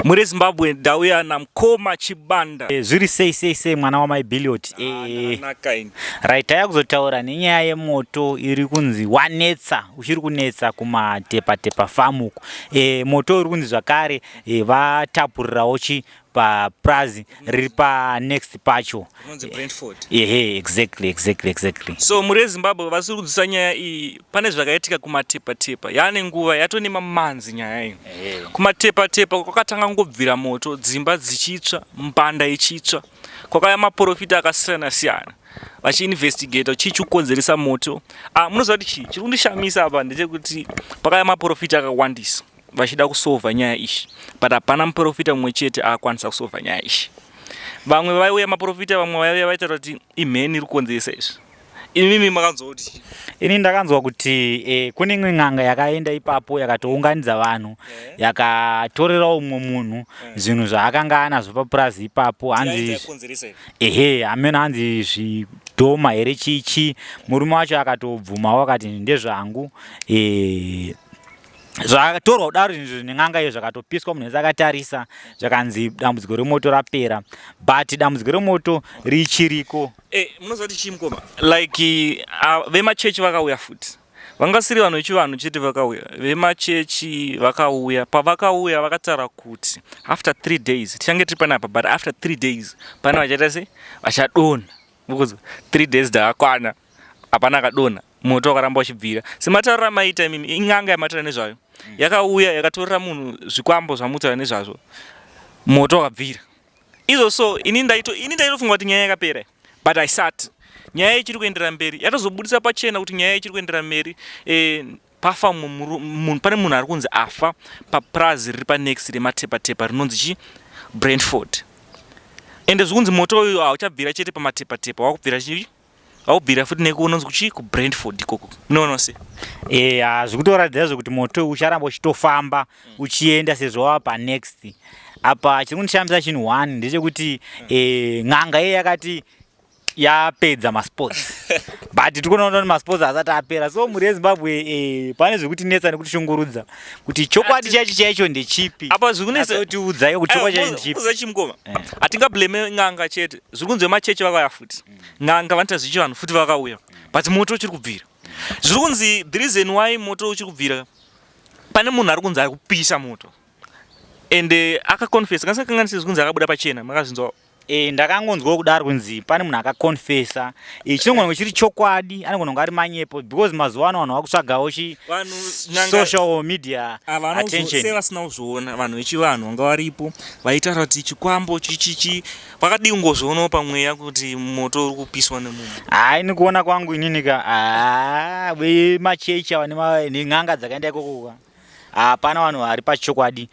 Muri Zimbabwe ndauya namkoma chibanda. Zviri sei mwana wa maibilioti. Right, taya kuzotaura nenyaya yemoto iri kunzi wanetsa, uchiri kunetsa kumatepatepa farm uko. Moto uri kunzi zvakare vatapurirawo paprazi riri pa next pacho. Brentford. Exactly. So muri Zimbabwe vasiri kudzisa nyaya iyi, pane zvakaitika kumatepatepa. Yaane nguva yatone mamanzi nyaya iyi. Kumatepatepa kwakatanga ngobvira moto, dzimba dzichitsva, mpanda ichitsva. Kwakauya maprofita akasiyana-siyana vachiinvestigate chichikonzeresa moto. Munoziva kuti chiri kundishamisa apa ndechekuti pakauya maprofita akawandisa vachida kusova nyaya ishi, but hapana muprofita mumwe chete akwanisa kusova nyaya ishi. Vamwe vaiuya maprofita, vamwe vaiuya vaitaura kuti imheni iri kukonzeresa izvi. Imimi makanzwa kuti? Ini ndakanzwa kuti kune imwe n'anga yakaenda ipapo yakatounganidza vanhu, yakatorerawo umwe munhu zvinhu zvaakanga anazvo papurazi ipapo, hanzi amene hanzi zvidhoma here chichi. Murume wacho akatobvumawo akati ndezvangu. Zvakatorwa kudaro izvo nen'anga iyo zvakatopiswa, munhu wese akatarisa, zvakanzi dambudziko remoto rapera, but dambudziko remoto richiriko. Munoziva kuti chimukoma like vemachechi vakauya futi, vangasiri vanhu vechivanhu chete vakauya, vemachechi vakauya. Pavakauya vakataura kuti after 3 days tichange tiri panapa, but after 3 days pane vachaita sei, vachadonha. 3 days dzakakwana hapana akadonha, moto wakaramba uchibvira. Semataurira maita imimi, ing'anga yamataura nezvayo yakauya yakatorera munhu zvikwambo zvamutaura nezvazvo, moto wakabvira izvo. So ini ndaitofunga kuti nyaya yakapera, but haisati. Nyaya ichiri kuendera mberi, yatozobudisa pachena kuti nyaya ichiri kuendera mberi. Pafa pane munhu ari kunzi afa papurazi riri panext rematepatepa rinonzi chi Brentford. Ende zvikunzi moto uyu hauchabvira chete pamatepatepa, wakubvira chii, wakubvira futi nekunonzi kuchi kuBrentford ikoko. Munoona sei? Zvikutoratidza zvokuti moto ucharamba uchitofamba uchienda sezvo wava panext. Apa chiri kundishamisa chinhu 1 ndechekuti n'anga iye yakati yapedza masports, but tiri kuona kuti masports asati apera. So muri yeZimbabwe pane zviri kutinetsa nekutishungurudza kuti chokwadi chaicho ndechipi. Apa zvikunetsa utiudzayo kuti chokwadi chacho ndechipi. Kuza chimukoma hatingablame n'anga chete, zviri kunzi vemachechi vakauya futi, n'anga vanoita zvechivanhu futi vakauya, but moto uchiri kubvira. Zviri kunzi the reason why moto uchiri kubvira, pane munhu ari kunzi ari kupisa moto, ende akakonfesa. Kanganise zvikunzi akabuda pachena, makazvinzwawo? Ndakangonzwawo kudaro kunzi pane munhu akakonfesa. Chinogona chiri chokwadi, anogona kunge ari manyepo, because mazuva ano vanhu vakutsvagawo social media attention. Sevasina kuzviona vanhu vechivanhu vanga varipo vaitaura kuti chikwambo chichichi vakadii ngozvionawo pamweya kuti moto uri kupiswa nemunhu. Nikuona kwangu inini vemachechi ava nen'anga dzakaenda ikoko, hapana vanhu vari pachokwadi.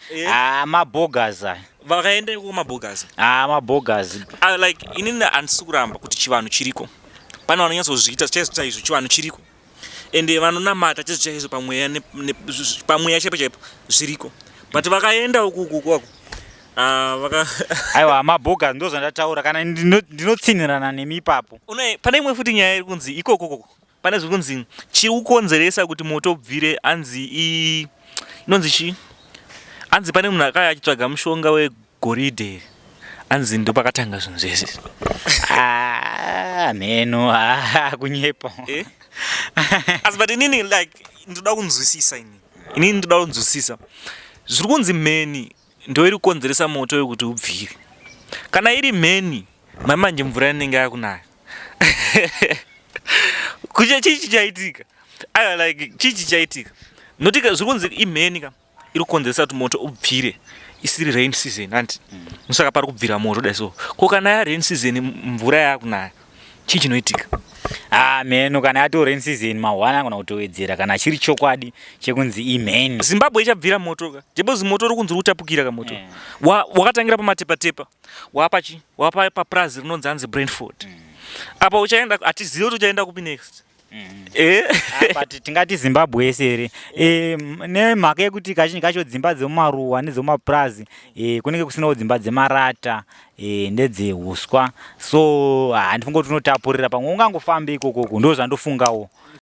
Mabogas vakaenda kumabogas. Mabogas. Like inini handisi kuramba kuti chivanhu chiriko. Pane vanonyatsozviita chaizvo chaizvo chivanhu chiriko, ende vanonamata chaizvo chaizvo pamweya chaipo chaipo zviriko, but vakaenda ukuku aiwa mabogas ndo zvandataura kana ndinotsinirana nemi ipapo. Pane imwe futi nyaya iri kunzi ikoko, pane zviri kunzi chiri kukonzeresa kuti moto ubvire, hanzi inonzi chii, hanzi pane munhu akauya achitsvaga mushonga wegoridhe, hanzi ndo pakatanga zvinhu zvese. Mheno kunyepa. Asi but inini like ndoda kunzwisisa, inini ndoda kunzwisisa zviri kunzi mheni ndo iri kukonzeresa moto wekuti ubvire. Kana iri mheni manje mvura inenge yakunaya kucha chichi chaitika, like chichi chaitika notika zviri kunzi imheni iri kukonzeresa kuti moto ubvire isiri rain season, hanti musaka pari kubvira moto dai so. Ko kana ya rain season mvura yakunaya chii chinoitika? Mheno kana yato rain season mahwana angona kutowedzera kana chiri chokwadi chekunzi imheni. Zimbabwe ichabvira moto jebozi moto uri kunzi utapukira kamoto. Wakatangira pamatepatepa, wapa papurazi rinonzi hanzi Brentford. Apa uchaenda, hatizivi kuti uchaenda kupi next. But tingati Zimbabwe yese here nemhaka yekuti kazhinji kacho dzimba dzemumaruwa nedzemumapurazi kunenge kusinawo dzimba dzemarata ndedzehuswa. So handifunga kuti unotapurira pamwe ungangofambe ikoko, ndo zvandofungawo.